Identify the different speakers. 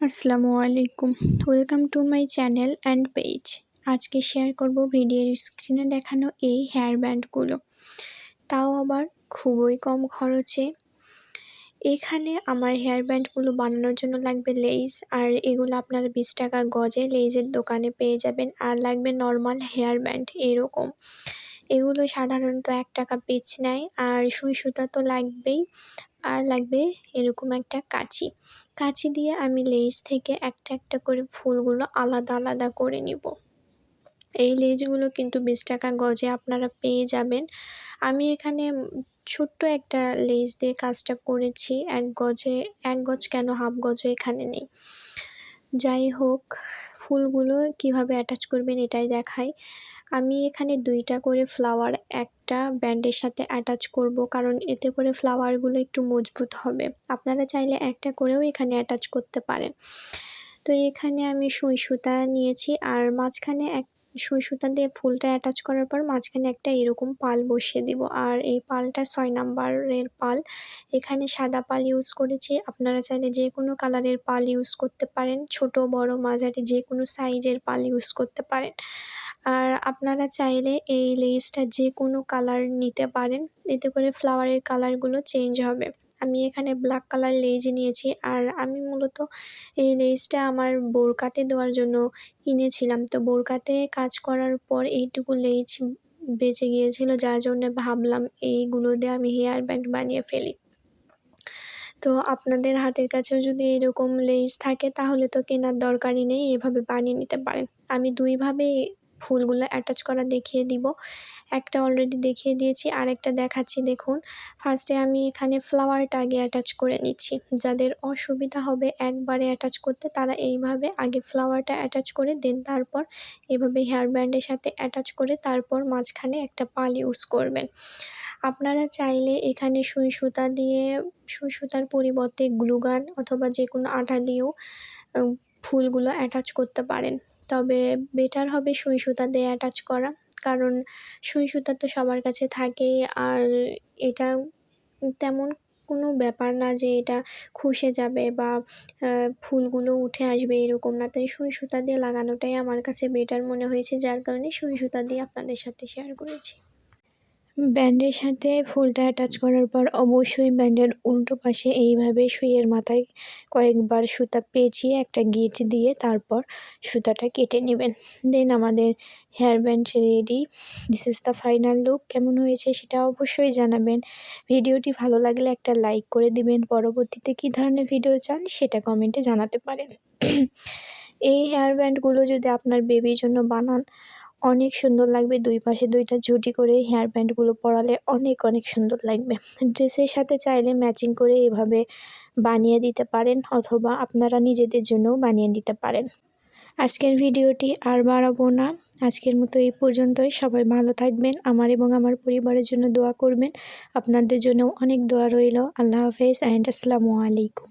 Speaker 1: আসসালামু আলাইকুম, welcome to my channel and page. আজকে শেয়ার করব ভিডিওর স্ক্রিনে দেখানো এই হেয়ার ব্যান্ডগুলো, তাও আবার খুবই কম খরচে। এখানে আমার হেয়ার ব্যান্ডগুলো বানানোর জন্য লাগবে লেইস, আর এগুলো আপনারা 20 টাকা গজে লেইসের দোকানে পেয়ে যাবেন। আর লাগবে নর্মাল হেয়ার ব্যান্ড এরকম, এগুলো সাধারণত 1 টাকা পিস নেয়। আর সুই সুতা তো লাগবেই, আর লাগবে এরকম একটা কাঁচি দিয়ে আমি লেজ থেকে একটা একটা করে ফুলগুলো আলাদা আলাদা করে নিব। এই লেজগুলো কিন্তু 20 টাকা গজে আপনারা পেয়ে যাবেন। আমি এখানে ছোট্ট একটা লেজ দিয়ে কাজটা করেছি, 1 গজ কেন, হাফ গজও এখানে নেই। যাই হোক, ফুলগুলো কিভাবে অ্যাটাচ করবেন এটাই দেখাই। আমি এখানে 2টা করে ফ্লাওয়ার একটা ব্যান্ডের সাথে অ্যাটাচ করব, কারণ এতে করে ফ্লাওয়ারগুলো একটু মজবুত হবে। আপনারা চাইলে একটা করেও এখানে অ্যাটাচ করতে পারেন। তো এখানে আমি সুই সুতা নিয়েছি, আর মাঝখানে সুই সুতা দিয়ে ফুলটা অ্যাটাচ করার পর মাঝখানে একটা এরকম পাল বসিয়ে দিব। আর এই পালটা 6 নাম্বারের পাল, এখানে সাদা পাল ইউজ করেছি। আপনারা চাইলে যে কোনো কালারের পাল ইউজ করতে পারেন, ছোট বড় মাঝারি যে কোনো সাইজের পাল ইউজ করতে পারেন। আর আপনারা চাইলে এই লেসটা যে কোনো কালার নিতে পারেন, এতে করে ফ্লাওয়ারের কালারগুলো চেঞ্জ হবে। আমি এখানে ব্ল্যাক কালার লেজ নিয়েছি, আর আমি মূলত এই লেসটা আমার বোরকাতে দেওয়ার জন্য কিনেছিলাম। তো বোরকাতে কাজ করার পর এইটুকু লেজ বেঁচে গিয়েছিল, যার জন্য ভাবলাম এইগুলো দিয়ে আমি হেয়ার ব্যান্ড বানিয়ে ফেলি। তো আপনাদের হাতের কাছেও যদি এরকম লেস থাকে তাহলে তো কেনার দরকারই নেই, এভাবে বানিয়ে নিতে পারেন। আমি 2ভাবে ফুলগুলো অ্যাটাচ করা দেখিয়ে দিব। একটা অলরেডি দেখিয়ে দিয়েছি, আরেকটা দেখাচ্ছি দেখুন। ফার্স্টে আমি এখানে ফ্লাওয়ারটা আগে অ্যাটাচ করে নিচ্ছি। যাদের অসুবিধা হবে একবারে অ্যাটাচ করতে, তারা এইভাবে আগে ফ্লাওয়ারটা অ্যাটাচ করে দেন তারপর এভাবে হেয়ার ব্যান্ডের সাথে অ্যাটাচ করে তারপর মাঝখানে একটা পাল ইউজ করবেন। আপনারা চাইলে এখানে সুই সুতার পরিবর্তে গ্লুগান অথবা যে কোনো আঠা দিয়েও ফুলগুলো অ্যাটাচ করতে পারেন। তবে বেটার হবে সুই সুতা দিয়ে অ্যাটাচ করা, কারণ সুই সুতা তো সবার কাছে থাকেই। আর এটা তেমন কোনো ব্যাপার না যে এটা খসে যাবে বা ফুলগুলো উঠে আসবে, এরকম না। তাই সুই সুতা দিয়ে লাগানোটাই আমার কাছে বেটার মনে হয়েছে, যার কারণে সুই সুতা দিয়ে আপনাদের সাথে শেয়ার করেছি। ব্যান্ডের সাথে ফুলটা অ্যাটাচ করার পর অবশ্যই ব্যান্ডের উল্টো পাশে এইভাবে সুইয়ের মাথায় কয়েকবার সুতা পেঁচিয়ে একটা গিট দিয়ে তারপর সুতাটা কেটে নেবেন। দেন আমাদের hair band ready. This is the final look. কেমন হয়েছে সেটা অবশ্যই জানাবেন। ভিডিওটি ভালো লাগলে একটা লাইক করে দিবেন। পরবর্তীতে কী ধরনের ভিডিও চান সেটা কমেন্টে জানাতে পারেন। এই হেয়ার ব্যান্ডগুলো যদি আপনার বেবির জন্য বানান, অনেক সুন্দর লাগবে। 2 পাশে 2টা ঝুঁটি করে হেয়ার ব্যান্ডগুলো পরালে অনেক সুন্দর লাগবে। ড্রেসের সাথে চাইলে ম্যাচিং করে এভাবে বানিয়ে দিতে পারেন, অথবা আপনারা নিজেদের জন্যও বানিয়ে দিতে পারেন। আজকের ভিডিওটি আর বাড়াবো না, আজকের মতো এই পর্যন্তই। সবাই ভালো থাকবেন, আমার এবং আমার পরিবারের জন্য দোয়া করবেন। আপনাদের জন্য অনেক দোয়া রইল। আল্লাহ হাফেজ অ্যান্ড আসসালামু আলাইকুম।